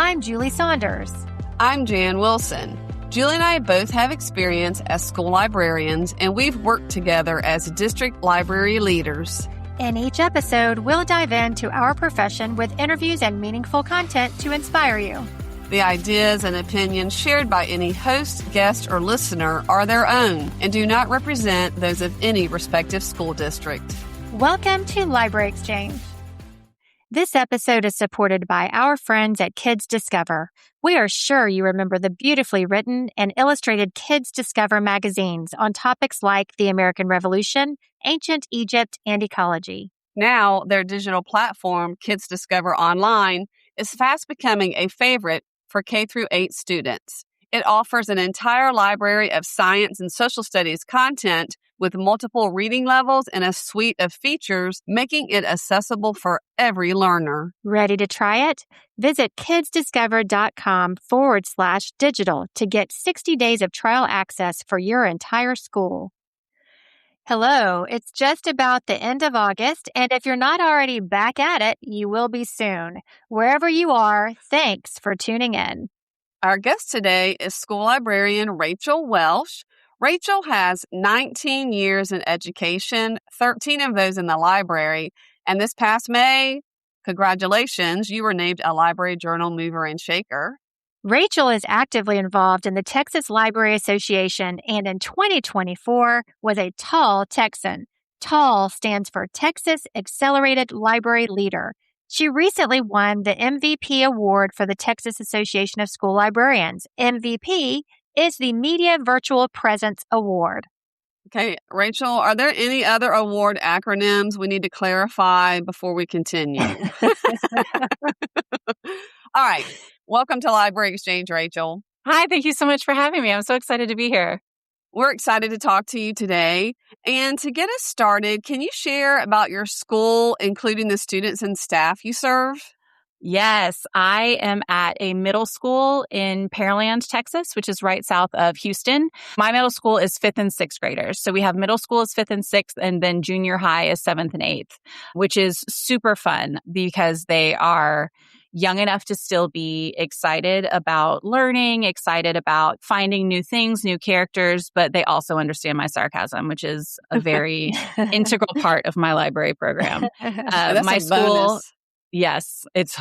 I'm Julie Saunders. I'm Jan Wilson. Julie and I both have experience as school librarians, and we've worked together as district library leaders. In each episode, we'll dive into our profession with interviews and meaningful content to inspire you. The ideas and opinions shared by any host, guest, or listener are their own and do not represent those of any respective school district. Welcome to Library Exchange. This episode is supported by our friends at Kids Discover. We are sure you remember the beautifully written and illustrated Kids Discover magazines on topics like the American Revolution, ancient Egypt, and ecology. Now, their digital platform, Kids Discover Online, is fast becoming a favorite for K-8 students. It offers an entire library of science and social studies content with multiple reading levels and a suite of features, making it accessible for every learner. Ready to try it? Visit kidsdiscover.com/digital to get 60 days of trial access for your entire school. Hello, it's just about the end of August, and if you're not already back at it, you will be soon. Wherever you are, thanks for tuning in. Our guest today is school librarian Rachael Welsh. Rachael has 19 years in education, 13 of those in the library, and this past May, congratulations, you were named a Library Journal Mover and Shaker. Rachael is actively involved in the Texas Library Association and in 2024 was a TAL Texan. TAL stands for Texas Accelerated Library Leader. She recently won the MVP award for the Texas Association of School Librarians. MVP is the Media Virtual Presence Award. Okay, Rachael, are there any other award acronyms we need to clarify before we continue? All right. Welcome to Library Exchange, Rachael. Hi, thank you so much for having me. I'm so excited to be here. We're excited to talk to you today. And to get us started, can you share about your school, including the students and staff you serve? Yes, I am at a middle school in Pearland, Texas, which is right south of Houston. My middle school is 5th and 6th graders. So we have middle school is 5th and 6th, and then junior high is 7th and 8th, which is super fun because they are young enough to still be excited about learning, excited about finding new things, new characters, but they also understand my sarcasm, which is a very integral part of my library program. My school... bonus. Yes, it's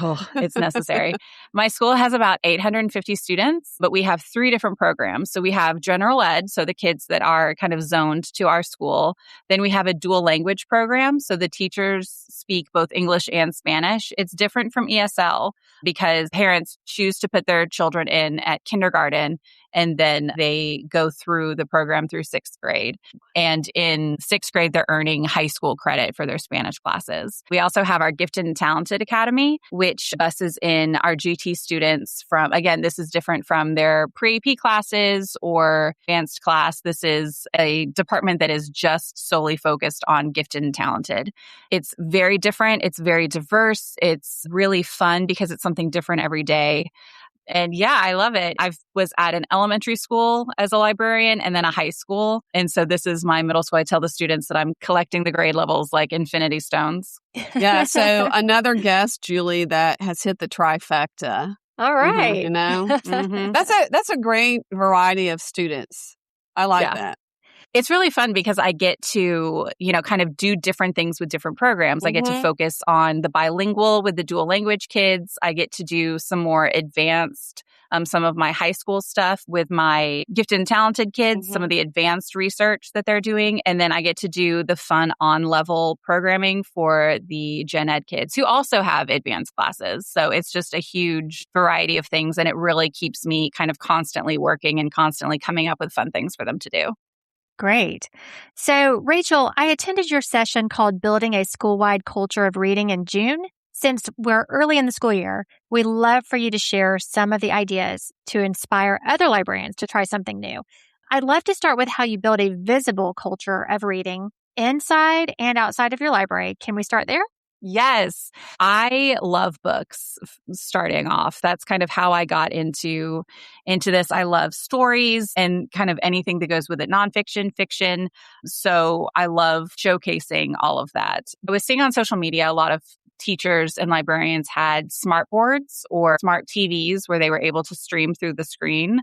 necessary. My school has about 850 students, but we have 3 different programs. So we have general ed, so the kids that are kind of zoned to our school. Then we have a dual language program, so the teachers speak both English and Spanish. It's different from ESL because parents choose to put their children in at kindergarten, and then they go through the program through 6th grade. And in 6th grade, they're earning high school credit for their Spanish classes. We also have our Gifted and Talented Academy, which buses in our GT students from, again, this is different from their pre-AP classes or advanced class. This is a department that is just solely focused on gifted and talented. It's very different. It's very diverse. It's really fun because it's something different every day. And yeah, I love it. I was at an elementary school as a librarian and then a high school. And so this is my middle school. I tell the students that I'm collecting the grade levels like infinity stones. Yeah. So another guest, Julie, that has hit the trifecta. All right. Mm-hmm, you know, that's a great variety of students. I like that. It's really fun because I get to, kind of do different things with different programs. I get to focus on the bilingual with the dual language kids. I get to do some more advanced, some of my high school stuff with my gifted and talented kids, some of the advanced research that they're doing. And then I get to do the fun on-level programming for the gen ed kids who also have advanced classes. So it's just a huge variety of things. And it really keeps me kind of constantly working and constantly coming up with fun things for them to do. Great. So, Rachael, I attended your session called Building a Schoolwide Culture of Reading in June. Since we're early in the school year, we'd love for you to share some of the ideas to inspire other librarians to try something new. I'd love to start with how you build a visible culture of reading inside and outside of your library. Can we start there? Yes, I love books starting off. That's kind of how I got into this. I love stories and kind of anything that goes with it, nonfiction, fiction. So I love showcasing all of that. I was seeing on social media a lot of teachers and librarians had smart boards or smart TVs where they were able to stream through the screen.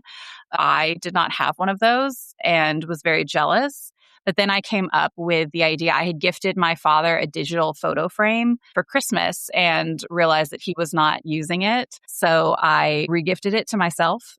I did not have one of those and was very jealous. But then I came up with the idea. I had gifted my father a digital photo frame for Christmas and realized that he was not using it. So I regifted it to myself.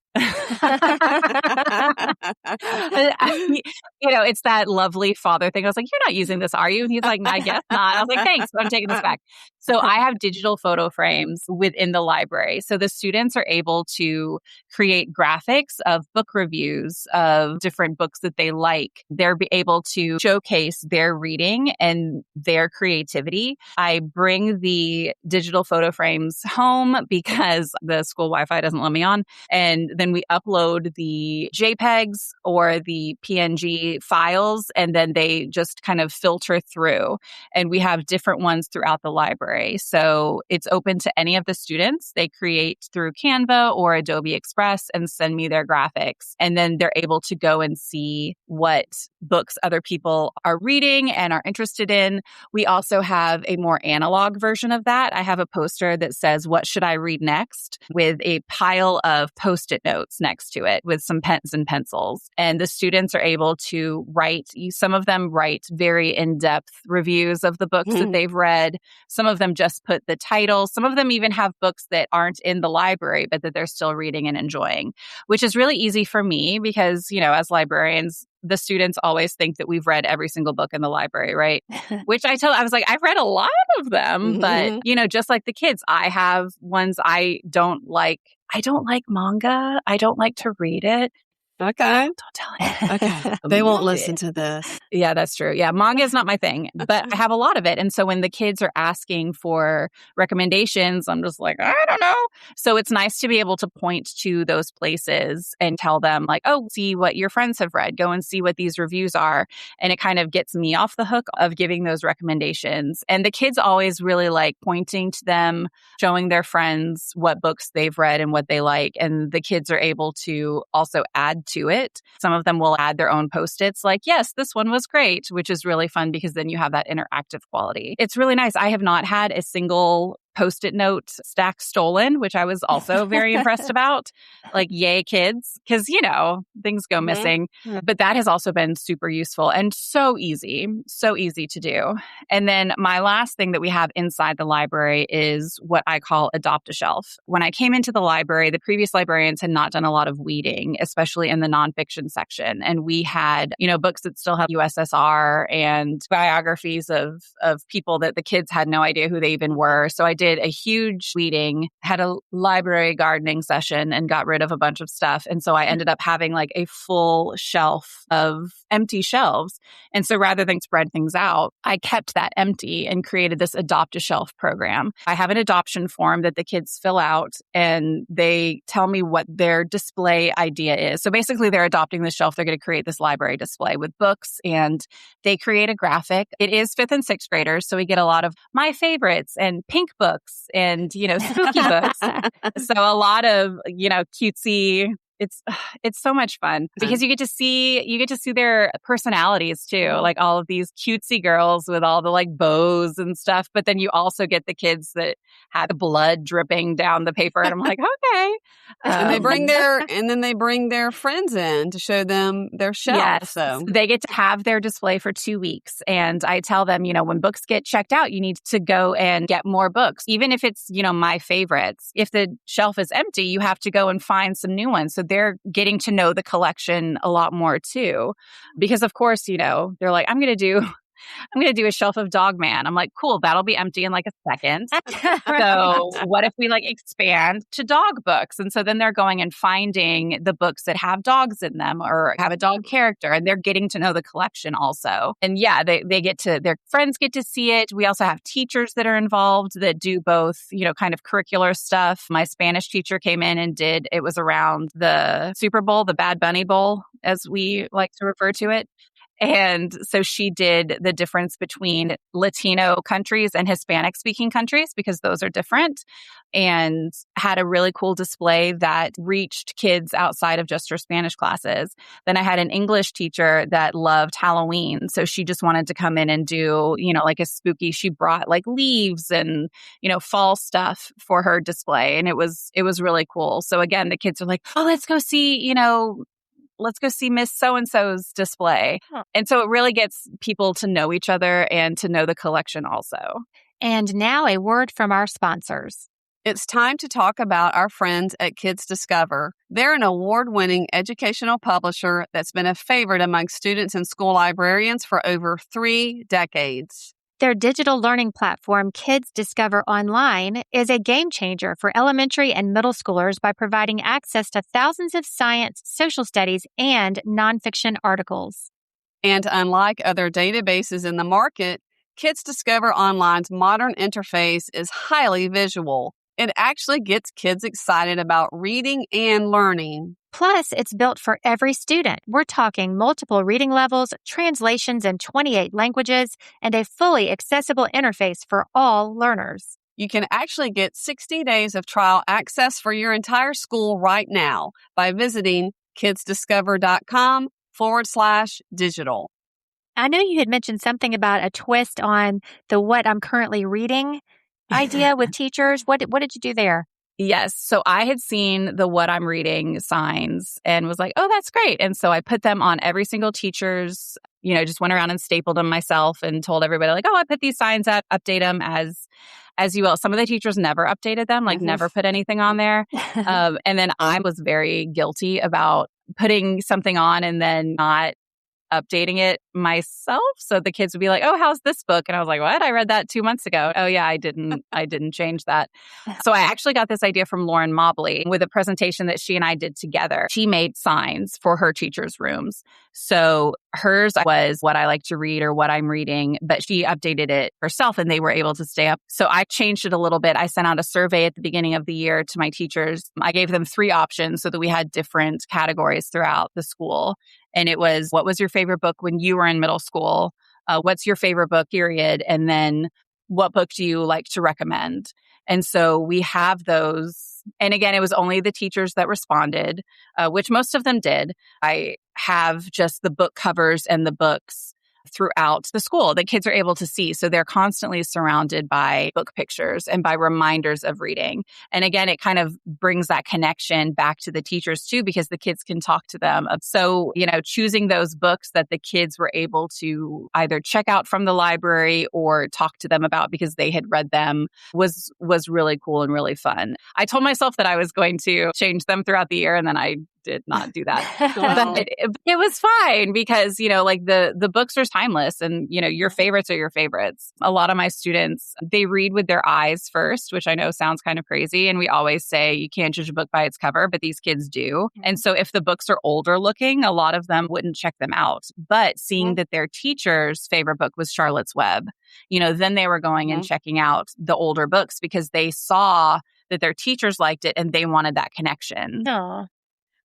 It's that lovely father thing. I was like, you're not using this, are you? And he's like, I guess not. I was like, thanks, but I'm taking this back. So I have digital photo frames within the library. So the students are able to create graphics of book reviews of different books that they like. They're able to showcase their reading and their creativity. I bring the digital photo frames home because the school Wi-Fi doesn't let me on. And then we upload the JPEGs or the PNG files, and then they just kind of filter through. And we have different ones throughout the library. So it's open to any of the students. They create through Canva or Adobe Express and send me their graphics. And then they're able to go and see what books other people are reading and are interested in. We also have a more analog version of that. I have a poster that says, "What should I read next?" with a pile of Post-it notes next to it with some pens and pencils. And the students are able to write, some of them write very in-depth reviews of the books that they've read. Some of them just put the title. Some of them even have books that aren't in the library, but that they're still reading and enjoying, which is really easy for me because, as librarians, the students always think that we've read every single book in the library, right? Which I was like, I've read a lot of them, but, just like the kids, I have ones I don't like. I don't like manga. I don't like to read it. Okay. Don't tell anyone. Okay. They won't listen to this. Yeah, that's true. Yeah, manga is not my thing, but I have a lot of it. And so when the kids are asking for recommendations, I'm just like, I don't know. So it's nice to be able to point to those places and tell them like, oh, see what your friends have read. Go and see what these reviews are. And it kind of gets me off the hook of giving those recommendations. And the kids always really like pointing to them, showing their friends what books they've read and what they like. And the kids are able to also add to it. Some of them will add their own Post-its like, yes, this one was great, which is really fun because then you have that interactive quality. It's really nice. I have not had a single Post-it note stack stolen, which I was also very impressed about. Like, yay, kids, because, things go missing. But that has also been super useful and so easy to do. And then my last thing that we have inside the library is what I call Adopt a Shelf. When I came into the library, the previous librarians had not done a lot of weeding, especially in the nonfiction section. And we had, books that still have USSR and biographies of people that the kids had no idea who they even were. So I did a huge weeding, had a library gardening session and got rid of a bunch of stuff. And so I ended up having like a full shelf of empty shelves. And so rather than spread things out, I kept that empty and created this Adopt a Shelf program. I have an adoption form that the kids fill out and they tell me what their display idea is. So basically they're adopting the shelf. They're going to create this library display with books and they create a graphic. It is 5th and 6th graders. So we get a lot of my favorites and pink books and, spooky books. So a lot of, cutesy. It's so much fun because you get to see their personalities too, like all of these cutesy girls with all the like bows and stuff. But then you also get the kids that had the blood dripping down the paper, and I'm like, okay. And they bring their friends in to show them their shelf. Yes, so they get to have their display for 2 weeks, and I tell them, when books get checked out, you need to go and get more books, even if it's my favorites. If the shelf is empty, you have to go and find some new ones. So they're getting to know the collection a lot more too. Because of course, they're like, I'm going to do a shelf of Dog Man. I'm like, cool, that'll be empty in like a second. So what if we like expand to dog books? And so then they're going and finding the books that have dogs in them or have a dog character, and they're getting to know the collection also. And yeah, their friends get to see it. We also have teachers that are involved that do both, kind of curricular stuff. My Spanish teacher came in and it was around the Super Bowl, the Bad Bunny Bowl, as we like to refer to it. And so she did the difference between Latino countries and Hispanic speaking countries, because those are different, and had a really cool display that reached kids outside of just her Spanish classes. Then I had an English teacher that loved Halloween. So she just wanted to come in and do, like a spooky, she brought like leaves and, fall stuff for her display. And it was really cool. So again, the kids are like, oh, let's go see Miss So-and-so's display. Huh. And so it really gets people to know each other and to know the collection also. And now a word from our sponsors. It's time to talk about our friends at Kids Discover. They're an award-winning educational publisher that's been a favorite among students and school librarians for over 3 decades. Their digital learning platform, Kids Discover Online, is a game changer for elementary and middle schoolers by providing access to thousands of science, social studies, and nonfiction articles. And unlike other databases in the market, Kids Discover Online's modern interface is highly visual. It actually gets kids excited about reading and learning. Plus, it's built for every student. We're talking multiple reading levels, translations in 28 languages, and a fully accessible interface for all learners. You can actually get 60 days of trial access for your entire school right now by visiting kidsdiscover.com/digital. I know you had mentioned something about a twist on the what I'm currently reading idea with teachers. What did you do there? Yes. So I had seen the what I'm reading signs and was like, oh, that's great. And so I put them on every single teacher's, just went around and stapled them myself and told everybody like, oh, I put these signs up, update them as you will. Some of the teachers never updated them, never put anything on there. And then I was very guilty about putting something on and then not updating it myself. So the kids would be like, oh, how's this book? And I was like, what? I read that 2 months ago. Oh yeah, I didn't change that. So I actually got this idea from Lauren Mobley with a presentation that she and I did together. She made signs for her teachers' rooms. So hers was what I like to read or what I'm reading, but she updated it herself and they were able to stay up. So I changed it a little bit. I sent out a survey at the beginning of the year to my teachers. I gave them 3 options so that we had different categories throughout the school. And it was, what was your favorite book when you were in middle school? What's your favorite book, period? And then what book do you like to recommend? And so we have those. And again, it was only the teachers that responded, which most of them did. I have just the book covers and the books throughout the school that kids are able to see. So they're constantly surrounded by book pictures and by reminders of reading. And again, it kind of brings that connection back to the teachers too, because the kids can talk to them. So, choosing those books that the kids were able to either check out from the library or talk to them about because they had read them was really cool and really fun. I told myself that I was going to change them throughout the year, and then I did not do that. But it was fine because, the books are timeless and, your favorites are your favorites. A lot of my students, they read with their eyes first, which I know sounds kind of crazy. And we always say you can't judge a book by its cover, but these kids do. And so if the books are older looking, a lot of them wouldn't check them out. But seeing that their teacher's favorite book was Charlotte's Web, then they were going and checking out the older books because they saw that their teachers liked it and they wanted that connection. Aww.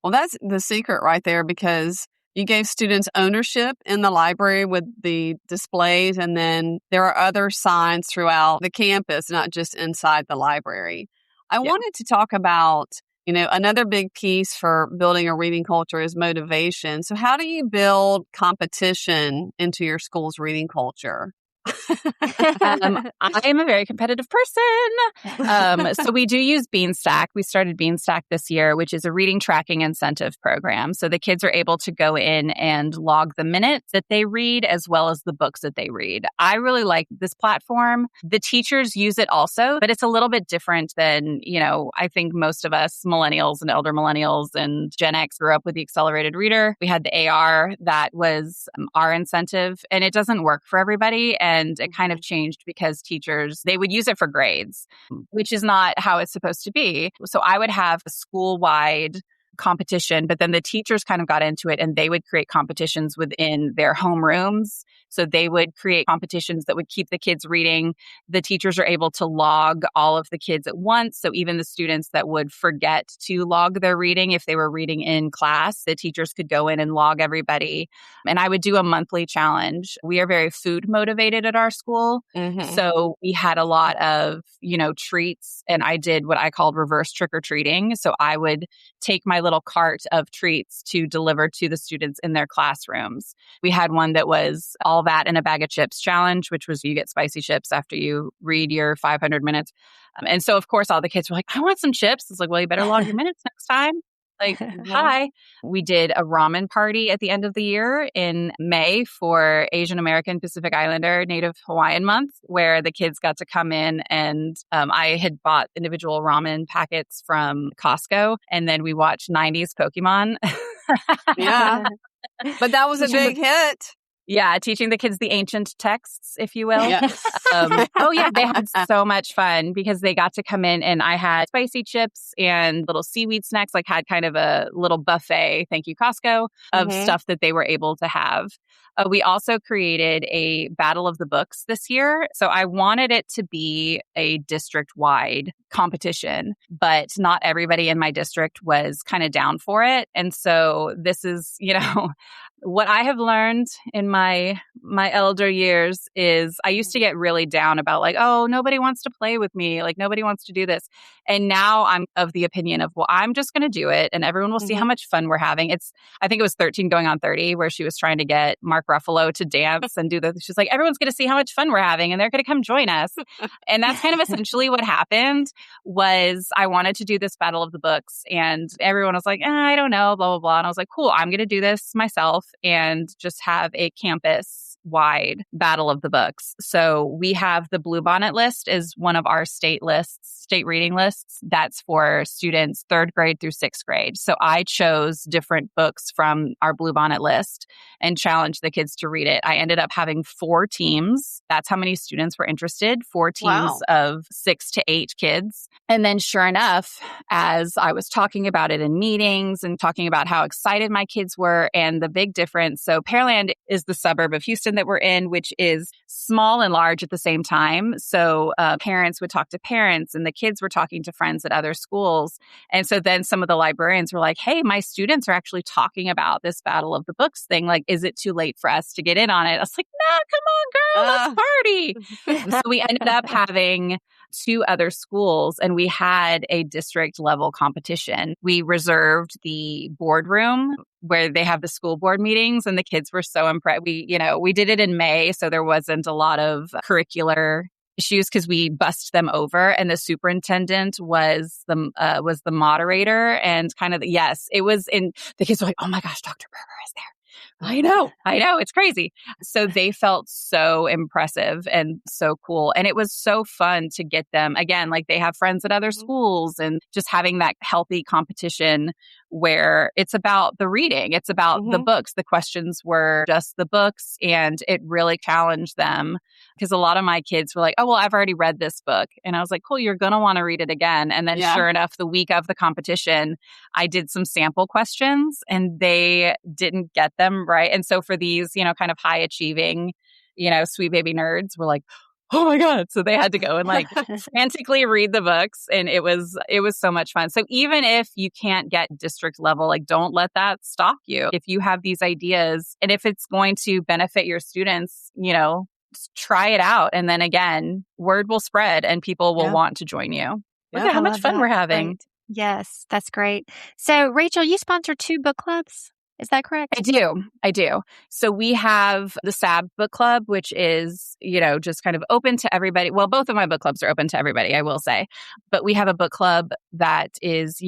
Well, that's the secret right there because you gave students ownership in the library with the displays, and then there are other signs throughout the campus, not just inside the library. I wanted to talk about, another big piece for building a reading culture is motivation. So how do you build competition into your school's reading culture? I am a very competitive person. So we do use Beanstack. We started Beanstack this year, which is a reading tracking incentive program. So the kids are able to go in and log the minutes that they read as well as the books that they read. I really like this platform. The teachers use it also, but it's a little bit different than, I think most of us millennials and elder millennials and Gen X grew up with the accelerated reader. We had the AR that was our incentive, and it doesn't work for everybody. And it kind of changed because teachers, they would use it for grades, which is not how it's supposed to be. So I would have a school-wide competition, but then the teachers kind of got into it and they would create competitions within their homerooms. So they would create competitions that would keep the kids reading. The teachers are able to log all of the kids at once. So even the students that would forget to log their reading, if they were reading in class, the teachers could go in and log everybody. And I would do a monthly challenge. We are very food motivated at our school. Mm-hmm. So we had a lot of, treats, and I did what I called reverse trick-or-treating. So I would take my little cart of treats to deliver to the students in their classrooms. We had one that was all that and a bag of chips challenge, which was you get spicy chips after you read your 500 minutes. And so, of course, all the kids were like, I want some chips. It's like, well, you better log your minutes next time. Like, hi. We did a ramen party at the end of the year in May for Asian American Pacific Islander Native Hawaiian Month, where the kids got to come in and I had bought individual ramen packets from Costco, and then we watched 90s Pokemon. Yeah. But that was a big hit. Yeah, teaching the kids the ancient texts, if you will. Yes. They had so much fun because they got to come in and I had spicy chips and little seaweed snacks, like had kind of a little buffet, thank you, Costco, of stuff that they were able to have. We also created a Battle of the Books this year. So I wanted it to be a district-wide competition, but not everybody in my district was kind of down for it. And so this is, what I have learned in my elder years is I used to get really down about like, oh, nobody wants to play with me. Like nobody wants to do this. And now I'm of the opinion of, well, I'm just going to do it and everyone will see how much fun we're having. I think it was 13 going on 30 where she was trying to get Mark Ruffalo to dance and she's like, everyone's going to see how much fun we're having and they're going to come join us. And that's kind of essentially what happened. Was I wanted to do this Battle of the Books and everyone was like, I don't know, blah, blah, blah. And I was like, cool, I'm going to do this myself and just have a campus-wide Battle of the Books. So we have the Bluebonnet list as one of our state reading lists. That's for students 3rd grade through 6th grade. So I chose different books from our Bluebonnet list and challenged the kids to read it. I ended up having 4 teams. That's how many students were interested, 4 teams of 6 to 8 kids. And then sure enough, as I was talking about it in meetings and talking about how excited my kids were and the big difference. So Pearland is the suburb of Houston that we're in, which is small and large at the same time. So parents would talk to parents and the kids were talking to friends at other schools. And so then some of the librarians were like, hey, my students are actually talking about this Battle of the Books thing. Like, is it too late for us to get in on it? I was like, nah, come on, girl, let's party. So we ended up having 2 other schools and we had a district level competition. We reserved the boardroom where they have the school board meetings and the kids were so impressed. We did it in May, so there wasn't a lot of curricular issues because we bussed them over and the superintendent was the moderator and kind of, it was in, the kids were like, oh my gosh, Dr. Berger is there. I know. It's crazy. So they felt so impressive and so cool. And it was so fun to get them, again, like they have friends at other schools and just having that healthy competition where it's about the reading. It's about the books. The questions were just the books and it really challenged them because a lot of my kids were like, oh, well, I've already read this book. And I was like, cool, you're going to want to read it again. And then sure enough, the week of the competition, I did some sample questions and they didn't get them right. And so for these, kind of high achieving, sweet baby nerds were like, oh my God. So they had to go and like frantically read the books. And it was so much fun. So even if you can't get district level, like don't let that stop you. If you have these ideas and if it's going to benefit your students, try it out. And then again, word will spread and people will want to join you. Look at how much fun we're having. Right. Yes, that's great. So Rachel, you sponsor 2 book clubs. Is that correct? I do. So we have the SAB book club, which is, just kind of open to everybody. Well, both of my book clubs are open to everybody, I will say. But we have a book club that is,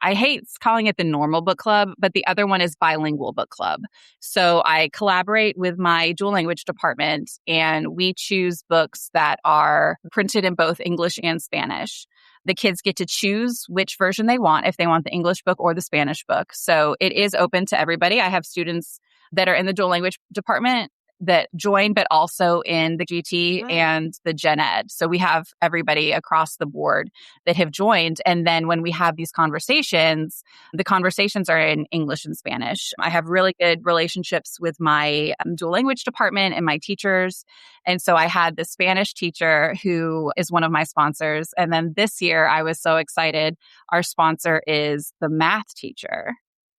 I hate calling it the normal book club, but the other one is bilingual book club. So I collaborate with my dual language department and we choose books that are printed in both English and Spanish. The kids get to choose which version they want, if they want the English book or the Spanish book. So it is open to everybody. I have students that are in the dual language department that join, but also in the GT and the Gen Ed. So we have everybody across the board that have joined. And then when we have these conversations, the conversations are in English and Spanish. I have really good relationships with my dual language department and my teachers. And so I had the Spanish teacher who is one of my sponsors. And then this year I was so excited. Our sponsor is the math teacher.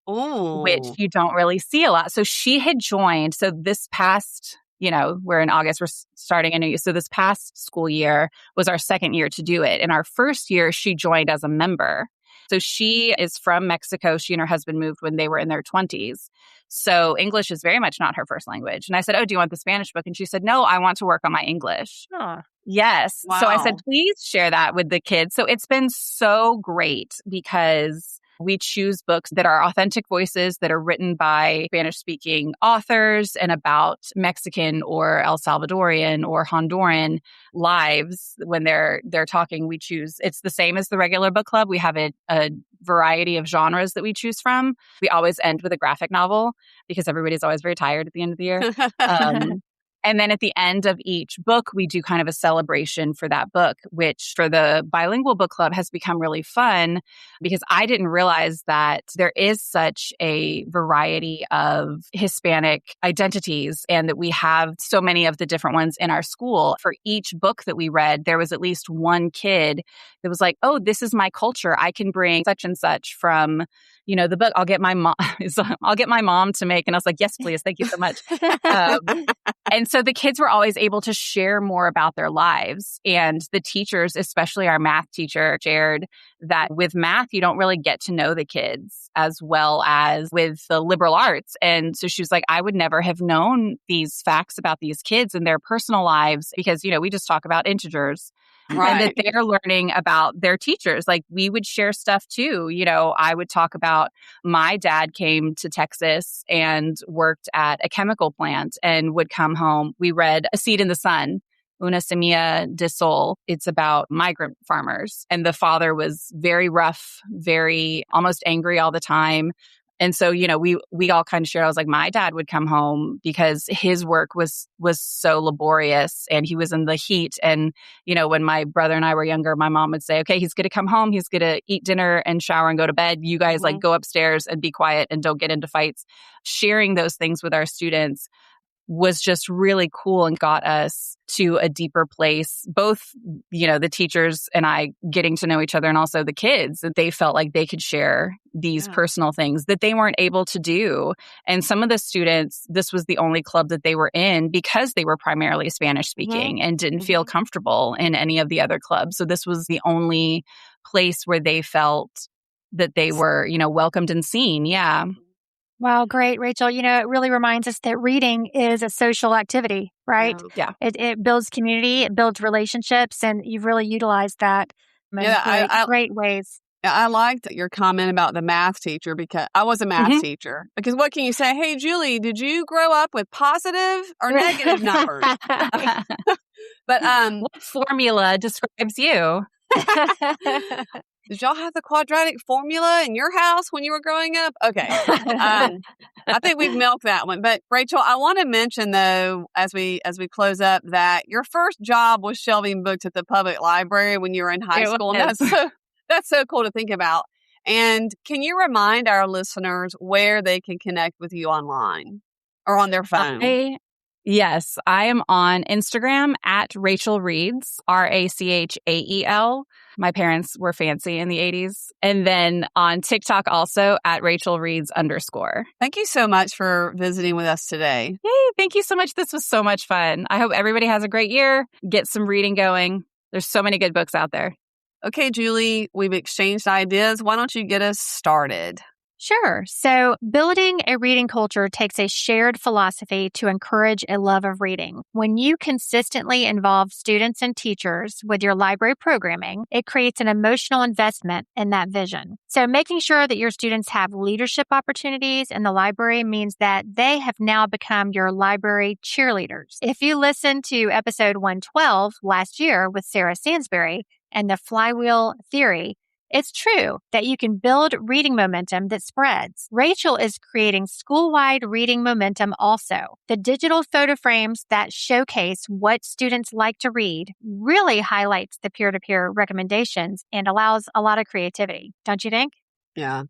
Ooh. Which you don't really see a lot. So she had joined. So this past, we're in August, we're starting a new year. So this past school year was our second year to do it. In our first year, she joined as a member. So she is from Mexico. She and her husband moved when they were in their 20s. So English is very much not her first language. And I said, "Oh, do you want the Spanish book?" And she said, "No, I want to work on my English." Huh. Yes. Wow. So I said, "Please share that with the kids." So it's been so great because we choose books that are authentic voices that are written by Spanish-speaking authors and about Mexican or El Salvadorian or Honduran lives. When they're talking, we choose. It's the same as the regular book club. We have a variety of genres that we choose from. We always end with a graphic novel because everybody's always very tired at the end of the year. And then at the end of each book, we do kind of a celebration for that book, which for the bilingual book club has become really fun because I didn't realize that there is such a variety of Hispanic identities and that we have so many of the different ones in our school. For each book that we read, there was at least one kid that was like, "Oh, this is my culture. I can bring such and such from, the book. I'll get my mom to make." And I was like, "Yes, please. Thank you so much." And so the kids were always able to share more about their lives. And the teachers, especially our math teacher, shared that with math, you don't really get to know the kids as well as with the liberal arts. And so she was like, "I would never have known these facts about these kids and their personal lives because, we just talk about integers." Right. And that they're learning about their teachers. Like we would share stuff too. I would talk about my dad came to Texas and worked at a chemical plant and would come home. We read A Seed in the Sun, Una Semilla de Sol. It's about migrant farmers. And the father was very rough, very almost angry all the time. And so, we all kind of shared. I was like, my dad would come home because his work was so laborious and he was in the heat. And, when my brother and I were younger, my mom would say, "Okay, he's going to come home. He's going to eat dinner and shower and go to bed. You guys go upstairs and be quiet and don't get into fights." Sharing those things with our students was just really cool and got us to a deeper place. Both, the teachers and I getting to know each other and also the kids, that they felt like they could share these personal things that they weren't able to do. And some of the students, this was the only club that they were in because they were primarily Spanish speaking and didn't feel comfortable in any of the other clubs. So this was the only place where they felt that they were, welcomed and seen. Yeah. Wow, great, Rachel. It really reminds us that reading is a social activity, right? Yeah. It builds community, it builds relationships, and you've really utilized that in great ways. I liked your comment about the math teacher because I was a math teacher. Because what can you say? "Hey, Julie, did you grow up with positive or negative numbers?" But what formula describes you? Did y'all have the quadratic formula in your house when you were growing up? Okay. I think we've milked that one. But Rachel, I want to mention though, as we close up, that your first job was shelving books at the public library when you were in high school. And that's so cool to think about. And can you remind our listeners where they can connect with you online or on their phone? Yes, I am on Instagram at Rachael Reads, Rachael. My parents were fancy in the 80s. And then on TikTok also at Rachael Reads _. Thank you so much for visiting with us today. Yay, thank you so much. This was so much fun. I hope everybody has a great year. Get some reading going. There's so many good books out there. Okay, Julie, we've exchanged ideas. Why don't you get us started? Sure. So building a reading culture takes a shared philosophy to encourage a love of reading. When you consistently involve students and teachers with your library programming, it creates an emotional investment in that vision. So making sure that your students have leadership opportunities in the library means that they have now become your library cheerleaders. If you listen to episode 112 last year with Sarah Sansbury and the flywheel theory, It's true that you can build reading momentum that spreads. Rachael is creating school-wide reading momentum also. The digital photo frames that showcase what students like to read really highlights the peer-to-peer recommendations and allows a lot of creativity, don't you think? Yeah.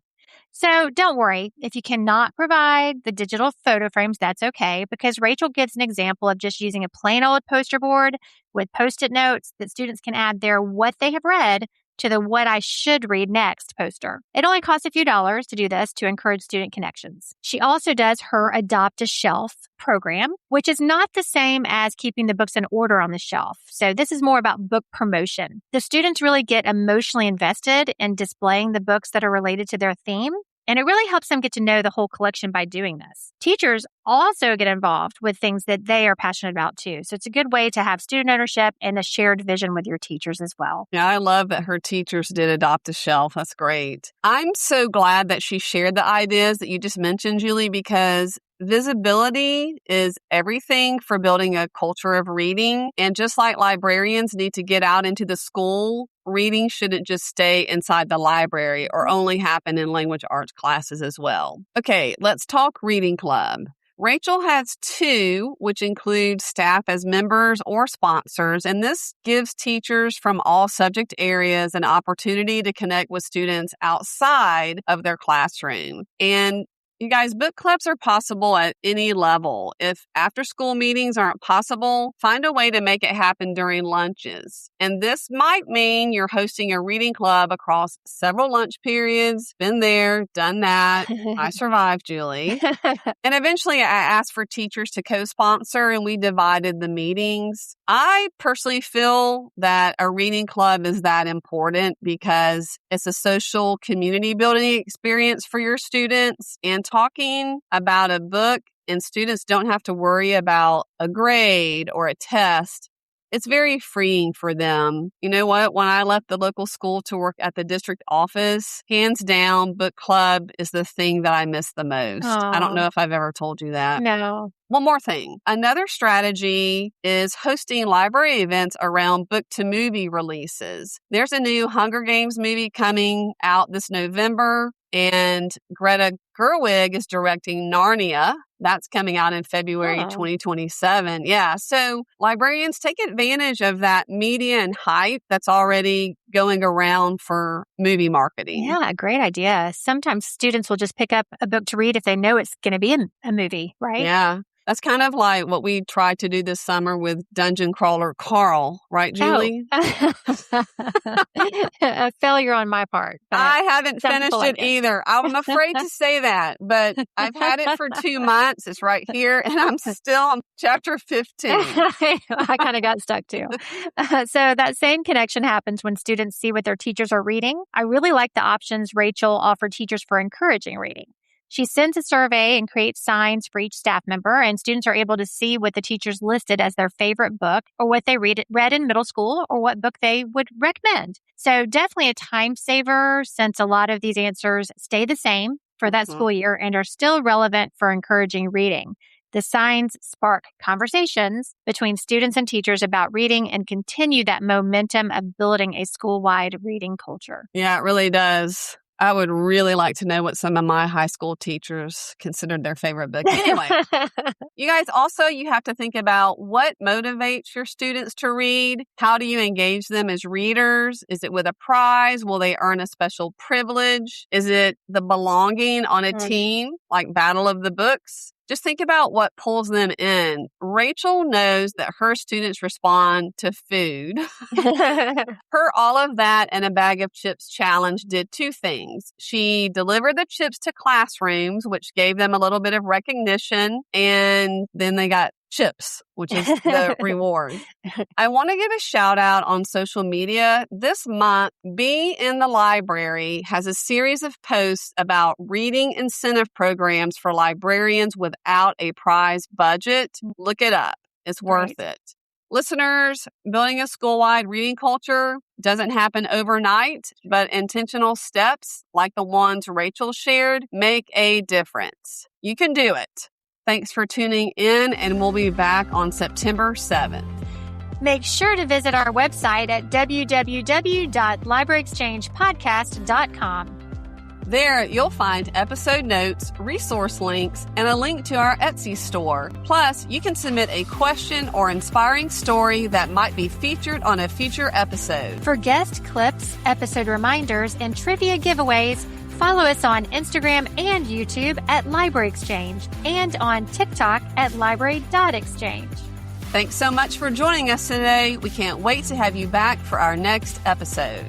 So don't worry if you cannot provide the digital photo frames, that's okay, because Rachael gives an example of just using a plain old poster board with Post-it notes that students can add their what they have read to the what I should read next poster. It only costs a few dollars to do this to encourage student connections. She also does her Adopt a Shelf program, which is not the same as keeping the books in order on the shelf. So this is more about book promotion. The students really get emotionally invested in displaying the books that are related to their theme. And it really helps them get to know the whole collection by doing this. Teachers also get involved with things that they are passionate about too. So it's a good way to have student ownership and a shared vision with your teachers as well. Yeah, I love that her teachers did Adopt a Shelf. That's great. I'm so glad that she shared the ideas that you just mentioned, Julie, because visibility is everything for building a culture of reading. And just like librarians need to get out into the school, reading shouldn't just stay inside the library or only happen in language arts classes as well. Okay, let's talk reading club. Rachael has 2, which include staff as members or sponsors, and this gives teachers from all subject areas an opportunity to connect with students outside of their classroom. And you guys, book clubs are possible at any level. If after-school meetings aren't possible, find a way to make it happen during lunches. And this might mean you're hosting a reading club across several lunch periods. Been there, done that. I survived, Julie. And eventually I asked for teachers to co-sponsor and we divided the meetings. I personally feel that a reading club is that important because it's a social community building experience for your students, and talking about a book and students don't have to worry about a grade or a test. It's very freeing for them. You know what? When I left the local school to work at the district office, hands down, book club is the thing that I miss the most. I don't know if I've ever told you that. No. One more thing. Another strategy is hosting library events around book to movie releases. There's a new Hunger Games movie coming out this November, and Greta Gerwig is directing Narnia. That's coming out in February 2027. Yeah. So librarians, take advantage of that media and hype that's already going around for movie marketing. Yeah, great idea. Sometimes students will just pick up a book to read if they know it's going to be in a movie, right? Yeah. That's kind of like what we tried to do this summer with Dungeon Crawler Carl, right, Julie? Oh. A failure on my part. I haven't finished it either. I'm afraid to say that, but I've had it for 2 months. It's right here, and I'm still on chapter 15. I kind of got stuck too. So that same connection happens when students see what their teachers are reading. I really like the options Rachael offered teachers for encouraging reading. She sends a survey and creates signs for each staff member, and students are able to see what the teachers listed as their favorite book or what they read in middle school or what book they would recommend. So definitely a time saver since a lot of these answers stay the same for that school year and are still relevant for encouraging reading. The signs spark conversations between students and teachers about reading and continue that momentum of building a school-wide reading culture. Yeah, it really does. I would really like to know what some of my high school teachers considered their favorite book. Anyway, you guys also, you have to think about what motivates your students to read. How do you engage them as readers? Is it with a prize? Will they earn a special privilege? Is it the belonging on a team, like Battle of the Books? Just think about what pulls them in. Rachael knows that her students respond to food. Her All of That and a Bag of Chips challenge did 2 things. She delivered the chips to classrooms, which gave them a little bit of recognition, and then they got chips, which is the reward. I want to give a shout out on social media. This month, Be in the Library has a series of posts about reading incentive programs for librarians without a prize budget. Look it up. It's worth it. Listeners, building a school-wide reading culture doesn't happen overnight, but intentional steps like the ones Rachael shared make a difference. You can do it. Thanks for tuning in, and we'll be back on September 7th. Make sure to visit our website at www.libraryexchangepodcast.com. There, you'll find episode notes, resource links, and a link to our Etsy store. Plus, you can submit a question or inspiring story that might be featured on a future episode. For guest clips, episode reminders, and trivia giveaways, follow us on Instagram and YouTube at Library Exchange and on TikTok at library.exchange. Thanks so much for joining us today. We can't wait to have you back for our next episode.